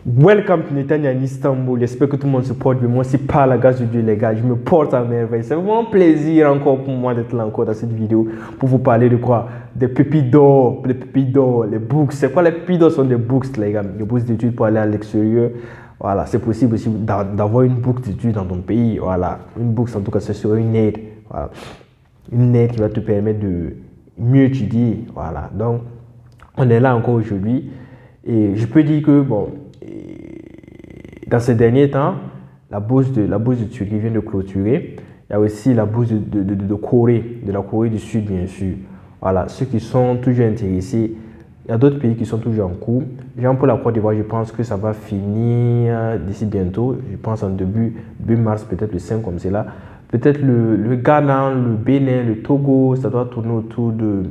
Welcome to Netanya en Istanbul. J'espère que tout le monde se porte bien. Moi, c'est par la grâce de Dieu, les gars. Je me porte à merveille. C'est vraiment un plaisir encore pour moi d'être là encore dans cette vidéo pour vous parler de quoi? Des pépites d'or, les books. C'est quoi les pépites d'or? Ce sont des books, les gars. Des books d'études pour aller à l'extérieur. Voilà, c'est possible aussi d'avoir une bourse d'études dans ton pays. Voilà, une bourse en tout cas, c'est sur une aide. Voilà. Une aide qui va te permettre de mieux étudier. Voilà, donc on est là encore aujourd'hui. Et je peux dire que, bon, dans ces derniers temps, la bourse de Turquie vient de clôturer. Il y a aussi la bourse de Corée, de la Corée du Sud, bien sûr. Voilà, ceux qui sont toujours intéressés, il y a d'autres pays qui sont toujours en cours. Genre pour la Côte d'Ivoire, je pense que ça va finir d'ici bientôt. Je pense en début mars, peut-être le 5 comme c'est là. Peut-être le Ghana, le Bénin, le Togo, ça doit tourner autour de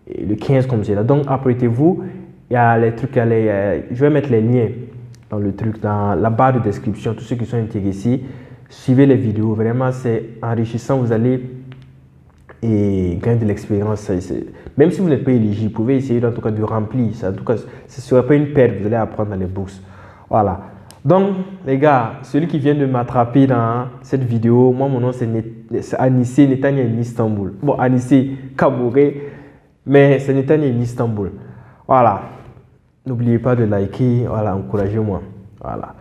le 15 comme c'est là. Donc apprêtez-vous. Il y a les trucs, je vais mettre les liens dans le truc, dans la barre de description. Tous ceux qui sont intéressés, suivez les vidéos. Vraiment, c'est enrichissant. Vous allez gagner de l'expérience. Même si vous n'êtes pas éligible, vous pouvez essayer en tout cas de remplir. En tout cas, ce ne sera pas une perte. Vous allez apprendre dans les bourses. Voilà. Donc, les gars, celui qui vient de m'attraper dans cette vidéo, moi, mon nom, c'est Anissé Netanya en Istanbul. Bon, Anissé Kabouré, mais c'est Netanya en Istanbul. Voilà. N'oubliez pas de liker, voilà, encouragez-moi. Voilà.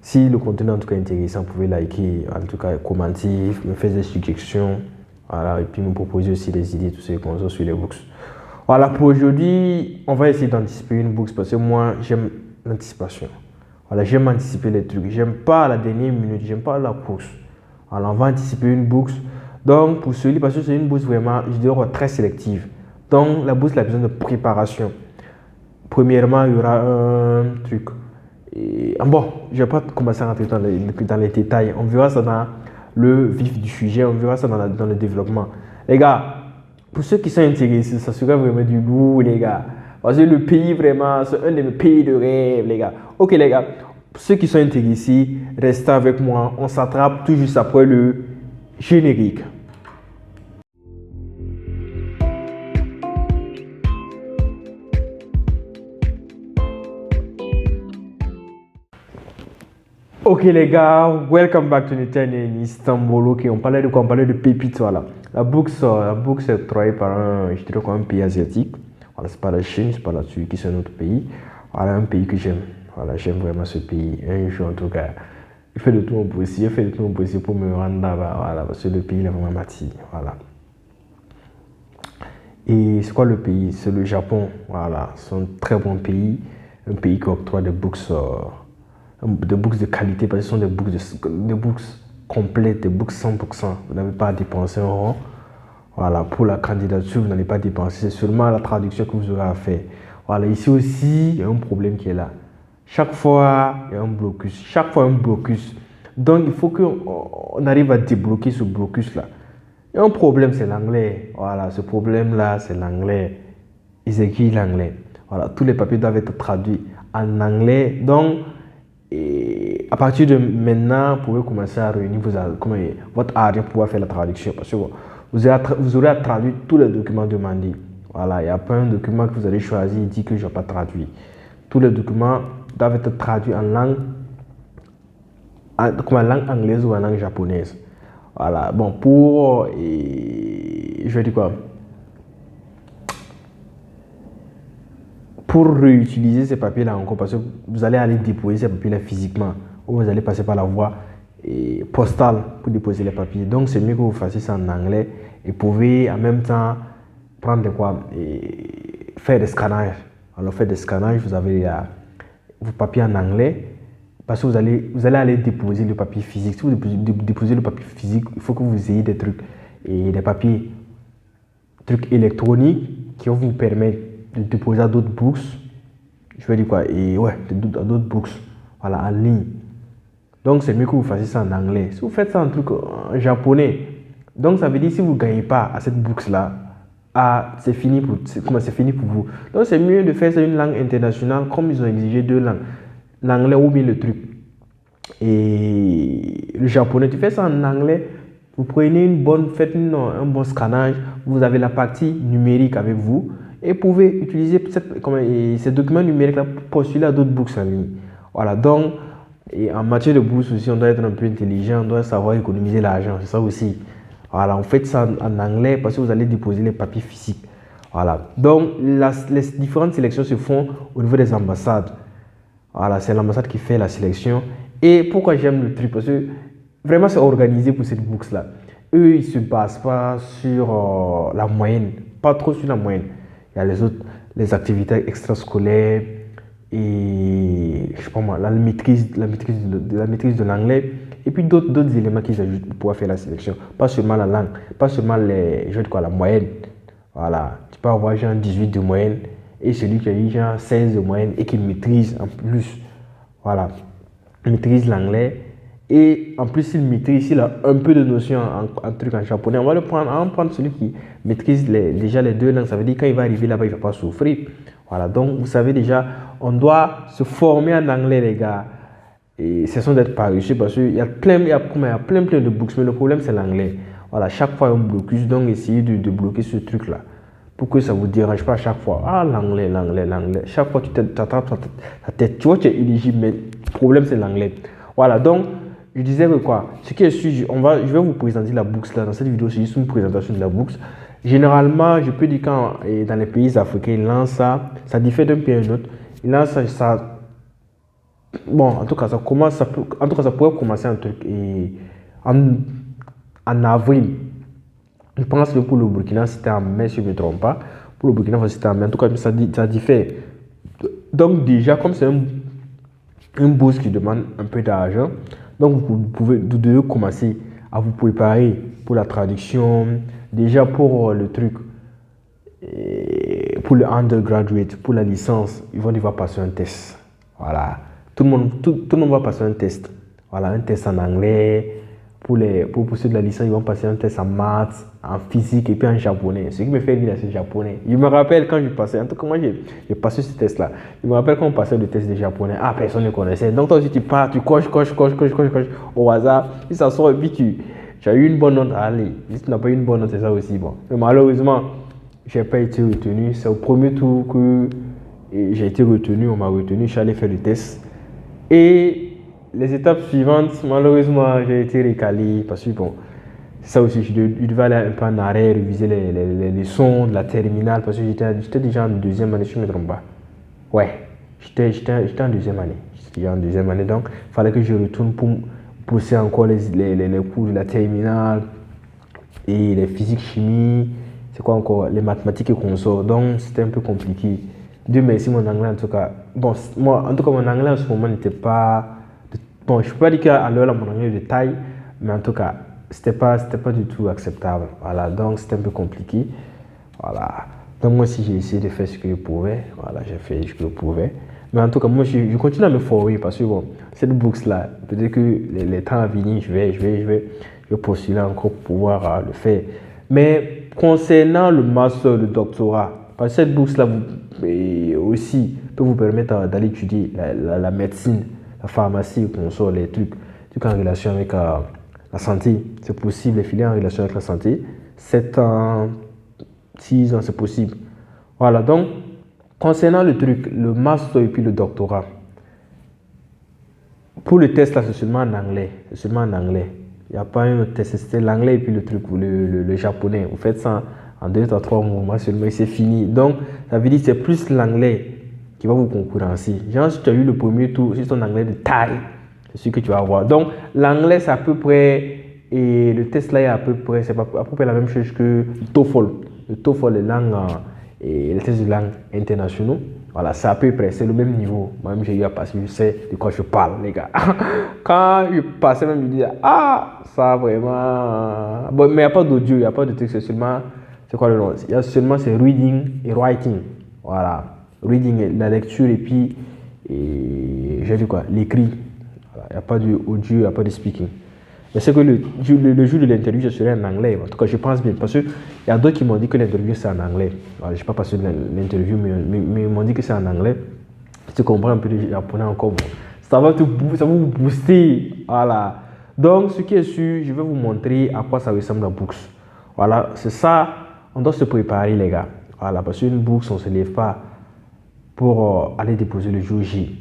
Si le contenu en tout cas est intéressant, vous pouvez liker, en tout cas commenter, me faire des suggestions, voilà, et puis me proposer aussi des idées, tout ce qu'on a sur les books. Voilà, pour aujourd'hui, on va essayer d'anticiper une book parce que moi, j'aime l'anticipation. Voilà, j'aime anticiper les trucs. J'aime pas la dernière minute, j'aime pas la course. Alors, on va anticiper une bourse. Donc, pour celui, parce que c'est une bourse vraiment, je dirais, très sélective. Donc, la bourse, elle a besoin de préparation. Premièrement, il y aura un truc. Bon, je ne vais pas commencer à rentrer dans les détails. On verra ça dans le vif du sujet. On verra ça dans le développement. Les gars, pour ceux qui sont intéressés, ça sera vraiment du goût, les gars. Parce que le pays, vraiment, c'est un de mes pays de rêve, les gars. Ok, les gars, pour ceux qui sont intéressés, restez avec moi. On s'attrape tout juste après le générique. Ok les gars, welcome back to Netanya en Istanbul. Ok, on parlait de quoi? On parlait de pépites, voilà. La bourse est travaillée par un pays asiatique. Voilà, c'est pas la Chine, c'est pas la Turquie, c'est un autre pays. Voilà, un pays que j'aime. Voilà, j'aime vraiment ce pays. Un jour en tout cas, je fais de tout mon possible, pour me rendre là-bas. Voilà, parce que le pays est vraiment mati. Voilà. Et c'est quoi le pays? C'est le Japon. Voilà, c'est un très bon pays. Un pays qui octroie des bourses de qualité, parce que ce sont des bourses complètes, des bourses 100%. Vous n'avez pas à dépenser un rond. Voilà, pour la candidature, vous n'allez pas dépenser. C'est seulement la traduction que vous aurez à faire. Voilà, ici aussi, il y a un problème qui est là. Chaque fois, il y a un blocus. Donc, il faut qu'on arrive à débloquer ce blocus-là. Il y a un problème, c'est l'anglais. Voilà, ce problème-là, c'est l'anglais. Ils écrivent l'anglais. Voilà, tous les papiers doivent être traduits en anglais. Donc, et à partir de maintenant, vous pouvez commencer à réunir votre argent pour pouvoir faire la traduction. Parce que vous aurez à traduire tous les documents demandés. Voilà, il n'y a pas un document que vous allez choisir et dire que je n'ai pas traduit. Tous les documents doivent être traduits en langue anglaise ou en langue japonaise. Voilà, bon, je vais dire quoi? Pour réutiliser ces papiers-là encore, parce que vous allez aller déposer ces papiers-là physiquement, ou vous allez passer par la voie postale pour déposer les papiers. Donc, c'est mieux que vous fassiez ça en anglais et vous pouvez en même temps prendre faire des scanners. Alors, faire des scanners, vous avez vos papiers en anglais, parce que vous allez aller déposer le papier physique. Si vous déposez le papier physique, il faut que vous ayez des trucs électroniques qui vont vous permettre de déposer à d'autres bourses. Je vais dire quoi? À d'autres bourses. Voilà, en ligne. Donc, c'est mieux que vous fassiez ça en anglais. Si vous faites ça en truc en japonais, donc ça veut dire si vous ne gagnez pas à cette bourse-là, c'est fini pour vous. Donc, c'est mieux de faire ça une langue internationale, comme ils ont exigé deux langues. L'anglais ou bien le truc. Et le japonais, tu fais ça en anglais, vous prenez faites un bon scannage, vous avez la partie numérique avec vous. Et vous pouvez utiliser ces documents numériques-là pour postuler à d'autres bourses en ligne. Voilà, donc, et en matière de bourse aussi, on doit être un peu intelligent, on doit savoir économiser l'argent, c'est ça aussi. Voilà, on fait ça en anglais parce que vous allez déposer les papiers physiques. Voilà, donc les différentes sélections se font au niveau des ambassades. Voilà, c'est l'ambassade qui fait la sélection. Et pourquoi j'aime le truc? Parce que vraiment c'est organisé pour cette bourse-là. Eux, ils ne se basent pas sur la moyenne, pas trop sur la moyenne. Il y a les autres, les activités extrascolaires et je sais pas moi, la maîtrise de l'anglais et puis d'autres éléments qu'ils ajoutent pour pouvoir faire la sélection. Pas seulement la langue, pas seulement la moyenne. Voilà, tu peux avoir genre 18 de moyenne et celui qui a eu genre 16 de moyenne et qui maîtrise en plus. Voilà, il maîtrise l'anglais et en plus il a un peu de notion en japonais. On va prendre celui qui maîtrise déjà les deux langues. Ça veut dire quand il va arriver là-bas, il ne va pas souffrir. Voilà, donc vous savez déjà, on doit se former en anglais les gars. Et c'est sans d'être paresseux parce qu'il y a plein de books, mais le problème c'est l'anglais. Voilà, chaque fois on blocus, donc essayez de bloquer ce truc-là pour que ça ne vous dérange pas à chaque fois. Ah, l'anglais. Chaque fois que tu t'attrapes ta tête, tu vois, tu es éligible, mais le problème c'est l'anglais. Voilà, donc je disais que quoi, ce qui est sûr, je vais vous présenter la bourse là. Dans cette vidéo, c'est juste une présentation de la bourse. Généralement, je peux dire quand dans les pays africains, ils lancent ça diffère d'un pays à un autre. Ils lancent ça. Bon, en tout cas, ça pourrait commencer un truc en avril. Je pense que pour le Burkina, c'était en mai, si je ne me trompe pas. Pour le Burkina, c'était en mai. En tout cas, ça diffère. Donc, déjà, comme c'est une bourse qui demande un peu d'argent, donc vous devez commencer à vous préparer pour la traduction. Déjà, pour le truc, pour le undergraduate, pour la licence, ils vont devoir passer un test. Voilà. Tout le monde va passer un test. Voilà, un test en anglais. Pour ceux de la licence, ils vont passer un test en maths, en physique et puis en japonais. Ce qui me fait rire, c'est le japonais. Je me rappelle quand je passais, en tout cas moi j'ai passé ce test-là. Je me rappelle quand on passait le test de japonais. Ah, personne ne connaissait. Donc toi aussi tu pars, tu coches au hasard. Si ça sort et puis tu as eu une bonne note, allez. Si tu n'as pas eu une bonne note, c'est ça aussi. Bon. Mais malheureusement, je n'ai pas été retenu. C'est au premier tour que j'ai été retenu. On m'a retenu. Je suis allé faire le test. Et les étapes suivantes, malheureusement, j'ai été recalé parce que bon, ça aussi, je devais aller un peu en arrêt, réviser les leçons de la terminale parce que j'étais déjà en deuxième année, si je ne me trompe pas. Ouais, j'étais en deuxième année. J'étais en deuxième année, donc il fallait que je retourne pour pousser encore les cours de la terminale et les physique, chimie, c'est quoi encore, les mathématiques et consorts. Donc c'était un peu compliqué. Dieu merci, mon anglais en tout cas. Bon, moi, en tout cas, mon anglais en ce moment n'était pas. Bon, je ne peux pas dire qu'à l'heure, mon anglais est de taille, mais en tout cas, c'était pas du tout acceptable. Voilà, donc c'était un peu compliqué. Voilà. Donc moi aussi, j'ai essayé de faire ce que je pouvais. Voilà, j'ai fait ce que je pouvais. Mais en tout cas, moi, je continue à me former parce que bon, cette bourse-là, peut-être que les temps à venir, je vais postuler encore pour pouvoir le faire. Mais concernant le master, le doctorat, parce que cette bourse-là aussi peut vous permettre d'aller étudier la médecine, la pharmacie, les trucs en relation avec la santé. C'est possible, les filières en relation avec la santé. 7 ans, 6 ans, c'est possible. Voilà, donc, concernant le truc, le master et puis le doctorat, pour le test, là, c'est seulement en anglais. C'est seulement en anglais. Il n'y a pas un autre test, c'était l'anglais et puis le truc, le japonais. Vous faites ça en 2 à 3 mois seulement et c'est fini. Donc, ça veut dire que c'est plus l'anglais qui va vous concurrencer. Genre, si tu as eu le premier tour, si ton anglais de taille, c'est ce que tu vas avoir. Donc, l'anglais, c'est à peu près, et le test là est à peu près, c'est à peu près la même chose que le TOEFL. Le TOEFL, les langues, et les tests de langue internationaux. Voilà, c'est à peu près, c'est le même niveau. Moi-même, j'ai eu à passer, je sais de quoi je parle, les gars. Quand je passais, même, je disais, ah, ça vraiment. Bon, mais il n'y a pas d'audio, il n'y a pas de truc, c'est seulement, c'est quoi le nom? Il y a seulement, c'est reading et writing. Voilà. Reading, la lecture et puis, j'ai dit quoi? L'écrit. Voilà. Il n'y a pas d'audio, il n'y a pas de speaking. Mais c'est que le jour de l'interview, je serai en anglais. En tout cas, je pense bien. Parce qu'il y a d'autres qui m'ont dit que l'interview, c'est en anglais. Voilà, je n'ai pas passé l'interview, mais ils m'ont dit que c'est en anglais. Si tu comprends un peu le japonais encore, bon, ça va vous booster. Voilà. Donc, ce qui est sûr, je vais vous montrer à quoi ça ressemble la bourse. Voilà, c'est ça. On doit se préparer, les gars. Voilà, parce qu'une bourse, on ne se lève pas pour aller déposer le jour J.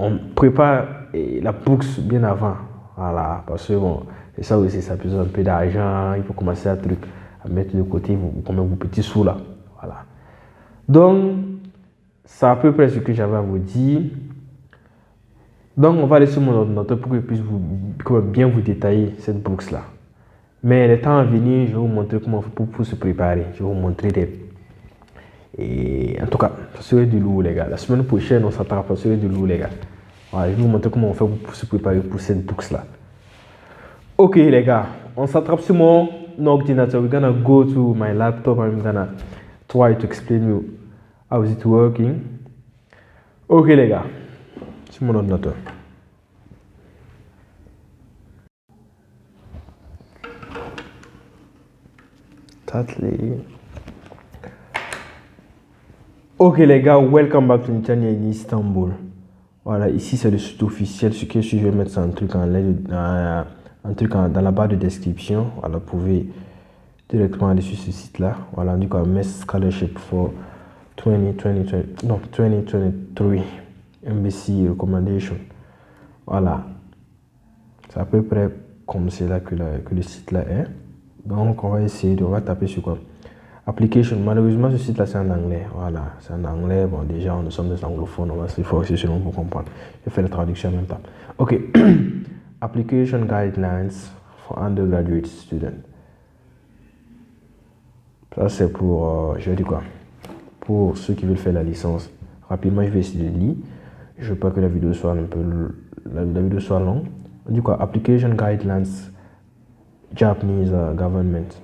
on prépare la bourse bien avant. Voilà, parce que bon, c'est ça aussi, ça besoin un peu d'argent, il faut commencer à mettre de côté comme vos petits sous là. Voilà. Donc, c'est à peu près ce que j'avais à vous dire. Donc, on va aller sur mon ordinateur pour que je puisse bien vous détailler cette bourse là. Mais les temps à venir, je vais vous montrer comment on fait pour se préparer. Je vais vous montrer Et en tout cas, ça serait du lourd, les gars. La semaine prochaine, on s'attrape, ça serait du lourd, les gars. Voilà, je vais vous montrer comment on fait pour se préparer pour cette bourse-là. Ok, les gars, on s'attrape sur mon ordinateur. We're gonna go to my laptop and I'm gonna try to explain you how is it working. Ok, les gars, sur mon ordinateur. Ok les gars, welcome back to Nitania in Istanbul. Voilà, ici c'est le site officiel. Ce que je vais mettre un truc dans la barre de description. Voilà, vous pouvez directement aller sur ce site là. Voilà, on dit quoi, MEST Scholarship for 2023 MBC Recommendation. Voilà, c'est à peu près comme c'est là que le site là est. Donc on va taper sur quoi? Application. Malheureusement, ce site là c'est en anglais. Voilà, c'est en anglais. Bon, déjà, nous sommes des anglophones. On va se forcer selon pour comprendre. Je fais la traduction en même temps. Ok. Application guidelines for undergraduate students. Ça, c'est pour, je vais dire quoi? Pour ceux qui veulent faire la licence. Rapidement, je vais essayer de lire. Je veux pas que la vidéo soit un peu, la vidéo soit longue. On dit quoi? Application guidelines, Japanese government,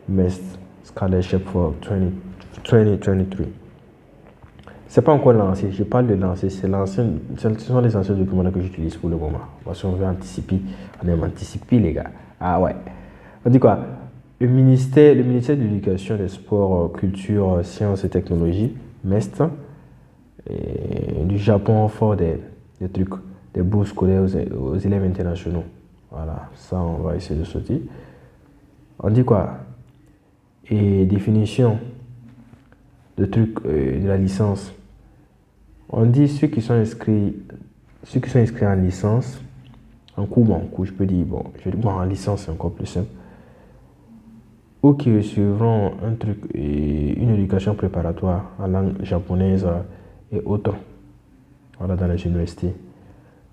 MEST Scholarship for 2023. C'est pas encore lancé, je parle de lancer, ce sont les anciens documents que j'utilise pour le moment. Parce qu'on veut anticiper, on aime anticiper les gars. Ah ouais. On dit quoi? Le ministère de l'Éducation, des Sports, Culture, Sciences et Technologies, MEST, et du Japon offre des trucs, des bourses scolaires aux élèves internationaux. Voilà, ça on va essayer de sortir. On dit quoi? Et définition de trucs de la licence. On dit ceux qui sont inscrits en licence, en cours, je peux dire, en licence c'est encore plus simple, ou qui recevront un truc, une éducation préparatoire en langue japonaise et autres, voilà, dans les universités.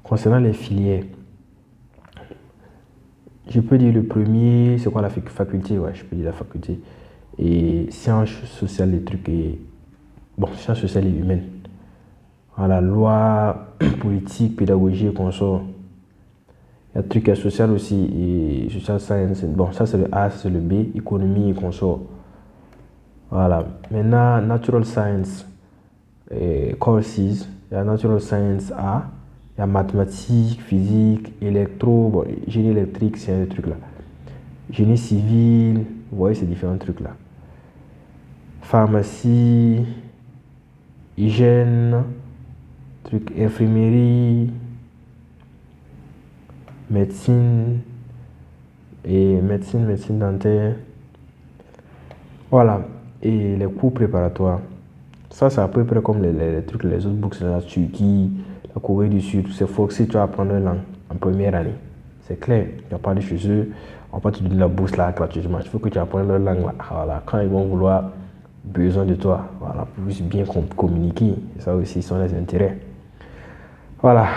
Concernant les filières, je peux dire le premier, c'est quoi la faculté? Ouais, je peux dire la faculté. Et sciences sociales, les trucs, sciences sociales et humaines. Voilà, loi, politique, pédagogie et consorts. Il y a des trucs social aussi, et social science. Bon, ça c'est le A, ça c'est le B, économie et consorts. Voilà, maintenant, natural science courses. Il y a natural science A, il y a mathématiques, physique, électro, génie électrique, c'est un truc là. Génie civil, vous voyez ces différents trucs là. Pharmacie, hygiène, truc infirmerie, médecine dentaire. Voilà, et les cours préparatoires. Ça, c'est à peu près comme les trucs, les autres books, la Turquie, la Corée du Sud. C'est forcé, tu vas apprendre une langue en première année. C'est clair, tu vas parler chez eux, on va pas te donner la bourse là gratuitement. Il faut que tu apprennes leur langue là. Voilà, quand ils vont vouloir besoin de toi, voilà, pour bien communiquer. Ça aussi, sont les intérêts. Voilà.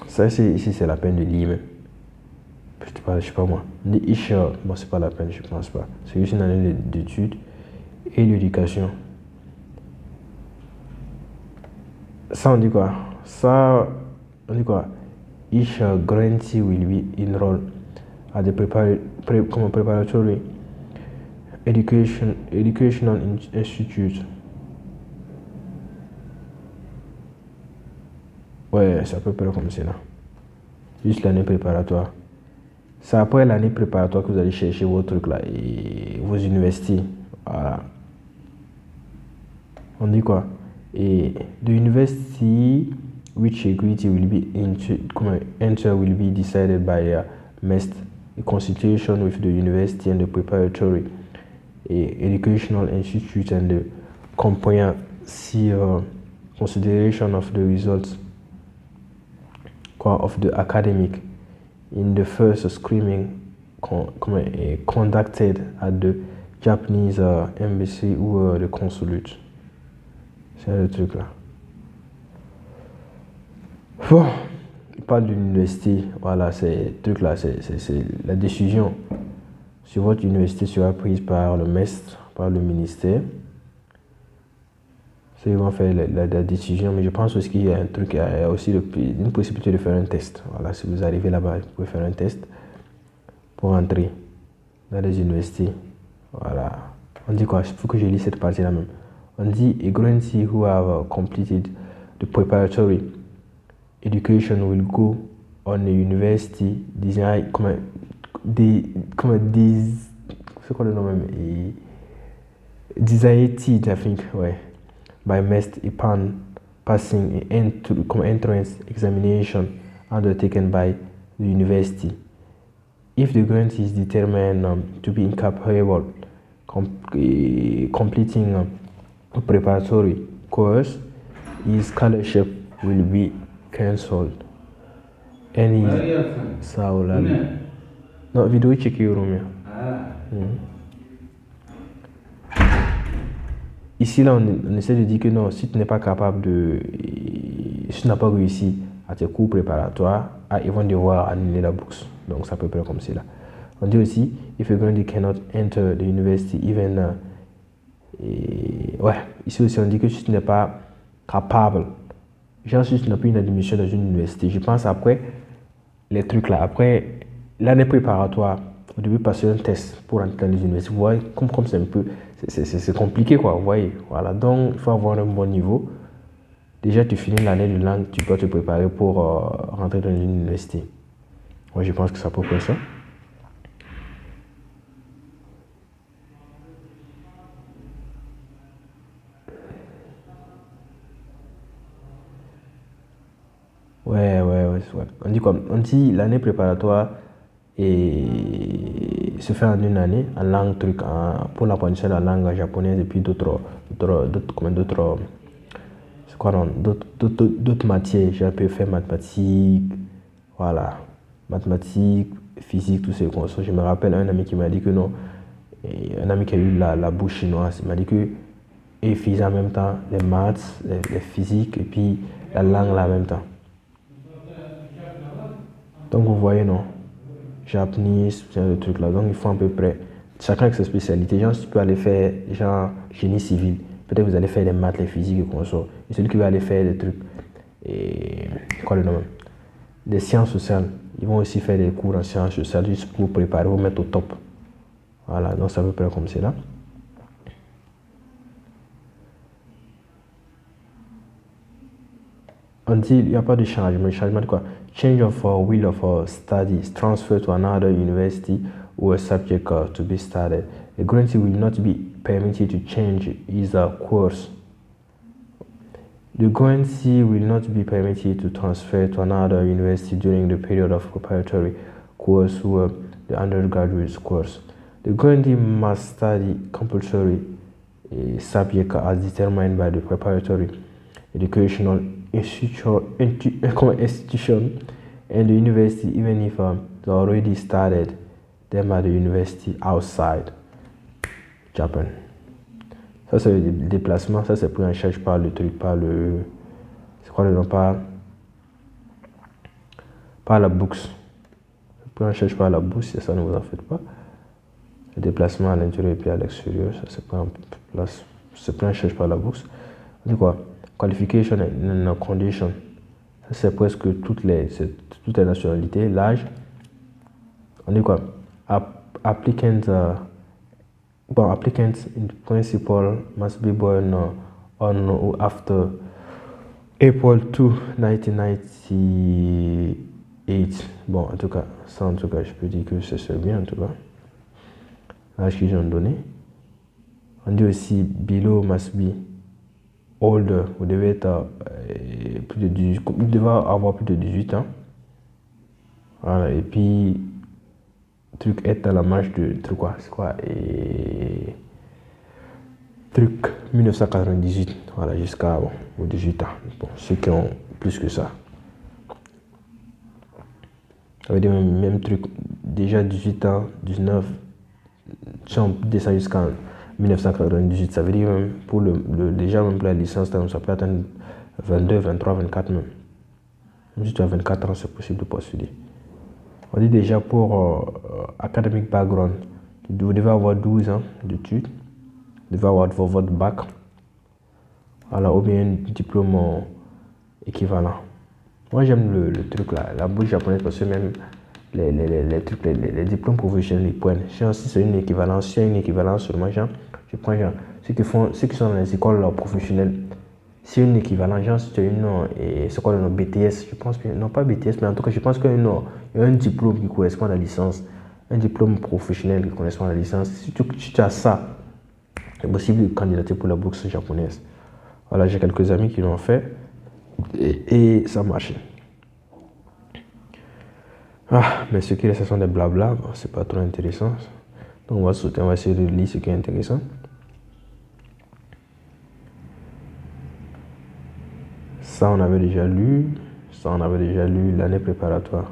Ça, ici, c'est la peine de lire même. Je sais pas moi. Bon, c'est pas la peine, je pense pas. C'est juste une année d'études et l'éducation. Ça, on dit quoi? Ça, on dit quoi? Each grantee will be enrolled at the preparatory educational institute. Ouais, c'est à peu près comme c'est là. Juste l'année préparatoire. C'est après l'année préparatoire que vous allez chercher vos trucs là et vos universités. Voilà. On dit quoi? Et the university which equity will be enter will be decided by MEST, a consultation with the university and the preparatory educational institute and the comprehensive consideration of the results of the academic in the first screening conducted at the Japanese embassy ou le consulate. C'est le truc là. Bon, il parle de l'université. Voilà, c'est truc là, c'est la décision sur votre université sera prise par le MEST, par le ministère. C'est ils vont faire la décision, mais je pense aussi qu'il y a un truc, il y a aussi une possibilité de faire un test. Voilà, si vous arrivez là-bas, vous pouvez faire un test pour entrer dans les universités. Voilà. On dit quoi? Il faut que je lis cette partie-là même. On dit, a grantee who have completed the preparatory education will go on a university design, c'est quoi le nom même? Designated, I think, ouais, by MEST upon passing an entrance examination undertaken by the university. If the grantee is determined to be incapable completing a preparatory course, his scholarship will be cancelled. And no, vidéo checké Ici, là, on essaie de dire que non, si tu n'es pas capable si tu n'as pas réussi à tes cours préparatoires, ils vont devoir annuler la bourse. Donc, c'est à peu près comme c'est là. On dit aussi, if a grantee cannot enter the university, even. Ouais, ici aussi, on dit que si tu n'es pas capable, genre si tu n'as plus une admission dans une université, je pense après, les trucs là, après l'année préparatoire, au début, passer un test pour entrer dans les universités. Vous voyez, comme c'est un peu, c'est compliqué quoi, vous voyez. Voilà, donc il faut avoir un bon niveau. Déjà, tu finis l'année de langue, tu peux te préparer pour rentrer dans une université. Moi, je pense que c'est à peu près ça. Ouais. On dit quoi? On dit l'année préparatoire et se fait en une année en langue pour l'apprentissage de la langue japonaise et puis d'autres matières. J'ai un peu fait mathématiques, voilà, mathématiques, physique, tout ces concepts. Je me rappelle un ami qui m'a dit que non, un ami qui a eu la bouche chinoise, il m'a dit que il faisait en même temps les maths, les physiques et puis la langue là en même temps. Donc vous voyez, non, japonais, c'est le truc là. Donc il faut à peu près, chacun avec sa spécialité. Genre, si tu peux aller faire genre génie civil, peut-être vous allez faire les maths, les physiques et comme ça. Et celui qui va aller faire des trucs, et quoi le nom? Des sciences sociales. Ils vont aussi faire des cours en sciences sociales juste pour préparer, vous mettre au top. Voilà, donc c'est à peu près comme c'est là. On dit il n'y a pas de changement. Changement de quoi? Change of will of studies, transfer to another university or a subject to be studied. A grantee will not be permitted to change his course. The grantee will not be permitted to transfer to another university during the period of preparatory course or the undergraduate course. The grantee must study compulsory subject as determined by the preparatory educational institution and the university, even if they already started them at the university outside Japan. Ça, c'est le déplacement. Ça, c'est pris en charge par le truc, c'est quoi le nom, par la bourse. C'est pris en charge par la bourse, et ça, ne vous en faites pas. Le déplacement à l'intérieur et puis à l'extérieur, ça, c'est pris en charge par la bourse. On dit quoi? Qualification and condition. Ça, c'est presque toutes les nationalités. L'âge. On dit quoi? Applicants in principle must be born on or after April 2, 1998. Bon, en tout cas, ça, en tout cas, je peux dire que c'est bien, en tout cas. L'âge qu'ils ont donné. On dit aussi, below must be older. Vous devez être vous devez avoir plus de 18 ans. Voilà, et puis, truc être dans la marge de truc quoi, c'est quoi, et truc 1998, voilà, jusqu'à 18 ans. Bon, ceux qui ont plus que ça. Ça veut dire même truc, déjà 18 ans, 19, si on descend jusqu'en 1998, ça veut dire même pour déjà même pour la licence, ça peut atteindre 22, 23, 24 même. Même si tu as 24 ans, c'est possible de postuler. On dit déjà pour academic background, vous devez avoir 12 ans d'études, vous devez avoir votre bac, voilà, ou bien un diplôme équivalent. Moi j'aime le truc là, la bourse japonaise, parce que même les diplômes professionnels, les points, si c'est une équivalence, si il y a une équivalence seulement, genre, je prends genre, ceux qui sont dans les écoles professionnelles, si une équivalence, genre, si tu as une, c'est quoi le nom, BTS, je pense que, non pas BTS, mais en tout cas, je pense qu'il y a un diplôme qui correspond à la licence, un diplôme professionnel qui correspond à la licence. Si tu as ça, c'est possible de candidater pour la bourse japonaise. Voilà, j'ai quelques amis qui l'ont fait et ça marche. Ah, mais ce qui reste, ce sont des blabla, bon, c'est pas trop intéressant. Donc on va sauter, on va essayer de lire ce qui est intéressant. Ça, on avait déjà lu. Ça, on avait déjà lu l'année préparatoire.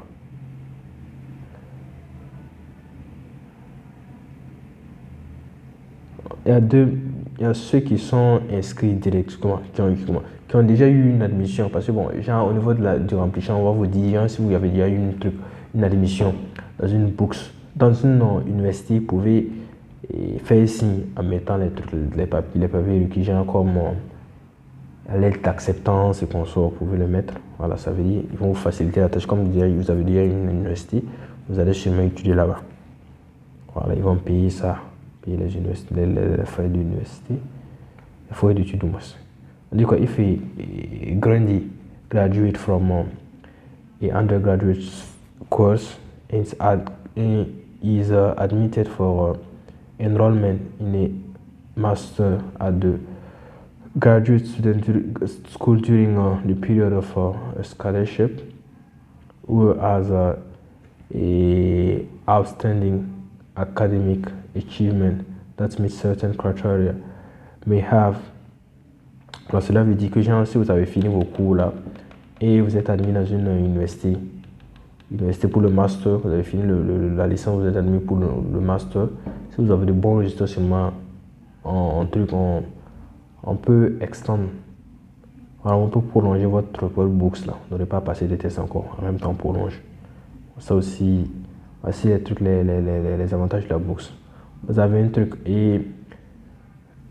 Il y a ceux qui sont inscrits directement, qui ont déjà eu une admission. Parce que bon, genre, au niveau du remplissage, on va vous dire, genre, si vous avez déjà eu une admission dans une bourse, dans une université, vous pouvez faire signe en mettant les papiers requis, genre comme lettre d'acceptance et consorts, vous pouvez le mettre. Voilà, ça veut dire, ils vont vous faciliter la tâche. Comme vous avez déjà une université, vous allez sûrement étudier là-bas. Voilà, ils vont payer ça, payer les frais d'université, les frais d'études. On dit quoi, if a grandee graduate from an undergraduate course and is admitted for enrollment in a master at the graduate student school during the period of scholarship, who has a outstanding academic achievement that meets certain criteria may have. Alors cela veut dire que genre, si vous avez fini vos cours là et vous êtes admis dans une université pour le master, vous avez fini la licence, vous êtes admis pour le master, si vous avez de bons résultats seulement en truc, on peut extendre, alors on peut prolonger votre bourse là, vous n'aurez pas passé des tests encore, en même temps on prolonge. Ça aussi, voici les trucs, les avantages de la bourse. Vous avez un truc et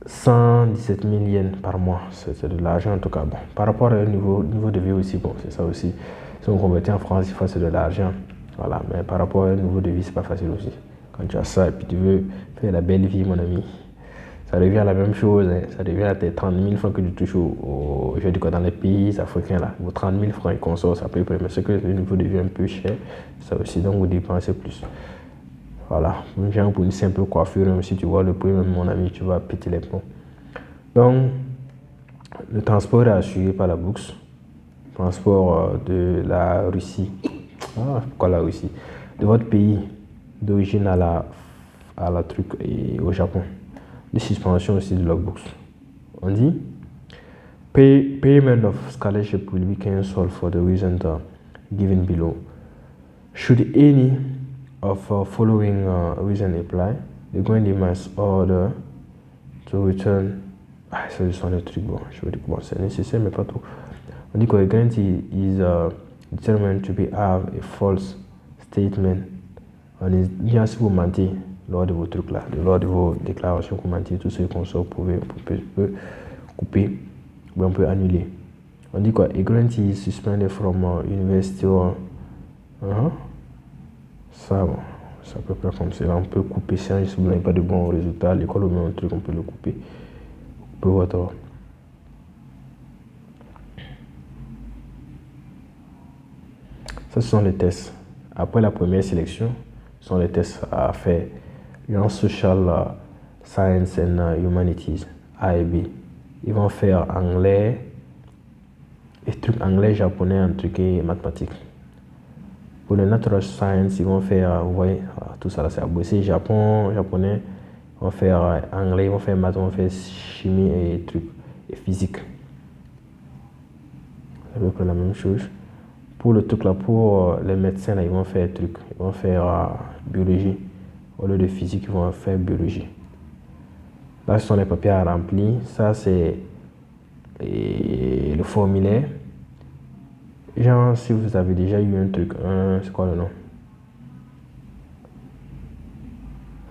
117 000 yens par mois, c'est de l'argent en tout cas. Bon, par rapport au niveau de vie aussi, bon, c'est ça aussi. Si on convertit en France, il faut c'est de l'argent. Voilà, mais par rapport au niveau de vie, c'est pas facile aussi. Quand tu as ça et puis tu veux faire la belle vie, mon ami, ça revient à la même chose. Hein. Ça revient à tes 30 000 francs que tu touches je dis quoi, dans les pays africains là. Vos 30 000 francs, ils consomment, ça peut être, mais c'est que le niveau de vie est un peu cher. Ça aussi, donc vous dépensez plus. Voilà, genre pour une simple coiffure, même si tu vois le prix, même mon ami, tu vas péter les plombs. Donc, le transport est assuré par la bourse. Transport de la Russie. Ah, pourquoi la Russie? De votre pays d'origine à la truc et au Japon. Des suspensions aussi de la bourse. On dit payment of scholarship will be cancelled for the reasons given below. Should any of following reason apply, the grantee must order to return. Ah, ça, ce sont des trucs bon. Je veux dire que bon, c'est nécessaire, mais pas trop. On dit que le grantee is determined to be have a false statement. On dit bien si vous mentez lors de vos trucs là, lors de vos déclarations, vous mentez, tout ce qu'on sort, vous pouvez couper ou on peut annuler. On dit quoi? A grantee is suspended from university or ça, bon, c'est à peu près comme ça. Là, on peut couper ça si vous n'avez pas de bons résultats. L'école ou même un truc, on peut le couper. On peut voir. Ça, ce sont les tests. Après la première sélection, ce sont les tests à faire. En Social Science and Humanities, A et B. Ils vont faire anglais, et trucs anglais, japonais, en truc et mathématiques. Pour le Natural Science, ils vont faire, vous voyez, tout ça là, c'est à bosser. Japonais, ils vont faire anglais, ils vont faire maths, ils vont faire chimie et trucs, et physique. C'est à peu près la même chose. pour le truc là, pour les médecins là, ils vont faire truc, ils vont faire biologie. Au lieu de physique, ils vont faire biologie. Là, ce sont les papiers à remplir. Ça, c'est le formulaire. Genre, si vous avez déjà eu un truc, c'est quoi le nom?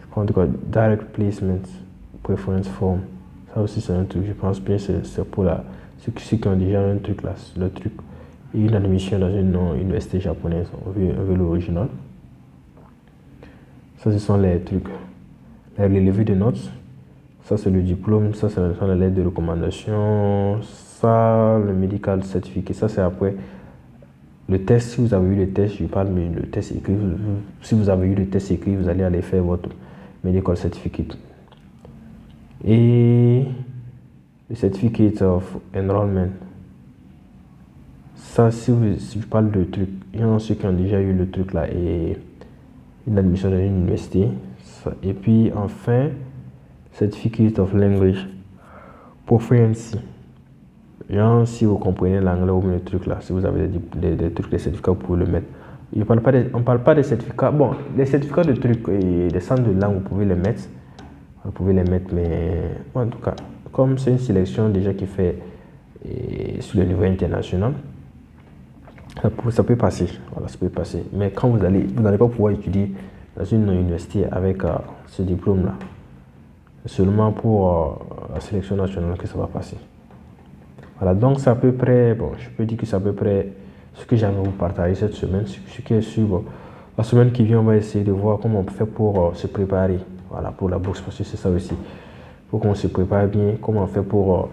C'est quoi, en tout cas, Direct Placement Preference Form. Ça aussi, c'est un truc, je pense bien, c'est pour ceux qui ont déjà un truc là, le truc. Une admission dans une université japonaise, on veut l'original. Ça, ce sont les trucs. Les relevés de notes. Ça, c'est le diplôme. Ça, c'est la lettre de recommandation. Ça, le medical certificate. Ça, c'est après le test. Si vous avez eu le test, je parle, mais le test écrit. Si vous avez eu le test écrit, vous allez aller faire votre medical certificate. Et le certificate of enrollment. Ça, si je parle de trucs, il y en a ceux qui ont déjà eu le truc là et une admission dans une université. Ça, et puis enfin, certificate of language proficiency. Genre, si vous comprenez l'anglais ou le truc là, si vous avez des trucs, des certificats, vous pouvez le mettre. On ne parle pas des certificats. Bon, les certificats de trucs et des centres de langue, vous pouvez les mettre. Vous pouvez les mettre, mais en tout cas, comme c'est une sélection déjà qui fait sur le niveau international, ça peut passer. Voilà, ça peut passer. Mais quand vous n'allez pas pouvoir étudier dans une université avec ce diplôme-là, c'est seulement pour la sélection nationale que ça va passer. Voilà, donc c'est à peu près, bon, je peux dire que c'est à peu près ce que j'aimerais vous partager cette semaine. Ce qui est sûr, bon, la semaine qui vient, on va essayer de voir comment on fait pour se préparer. Voilà, pour la bourse, parce que c'est ça aussi. Il faut qu'on se prépare bien. Comment on fait pour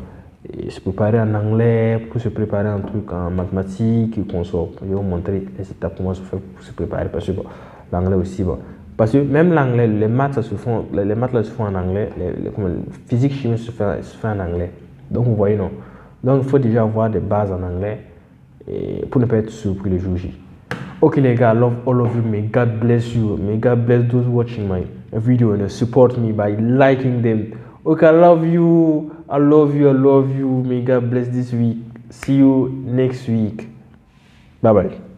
se préparer en anglais, pour se préparer en truc en mathématiques, qu'on soit. Je vais vous montrer les étapes comment on se fait pour se préparer. Parce que bon, l'anglais aussi, bon. Parce que même l'anglais, les maths, les maths là, se font en anglais. Physique, chimie se fait en anglais. Donc, vous voyez, non. Donc, il faut déjà avoir des bases en anglais pour ne pas être surpris le jour J. Okay, les gars, I love all of you. May God bless you. May God bless those watching my video and support me by liking them. Okay, I love you. I love you. I love you. May God bless this week. See you next week. Bye bye.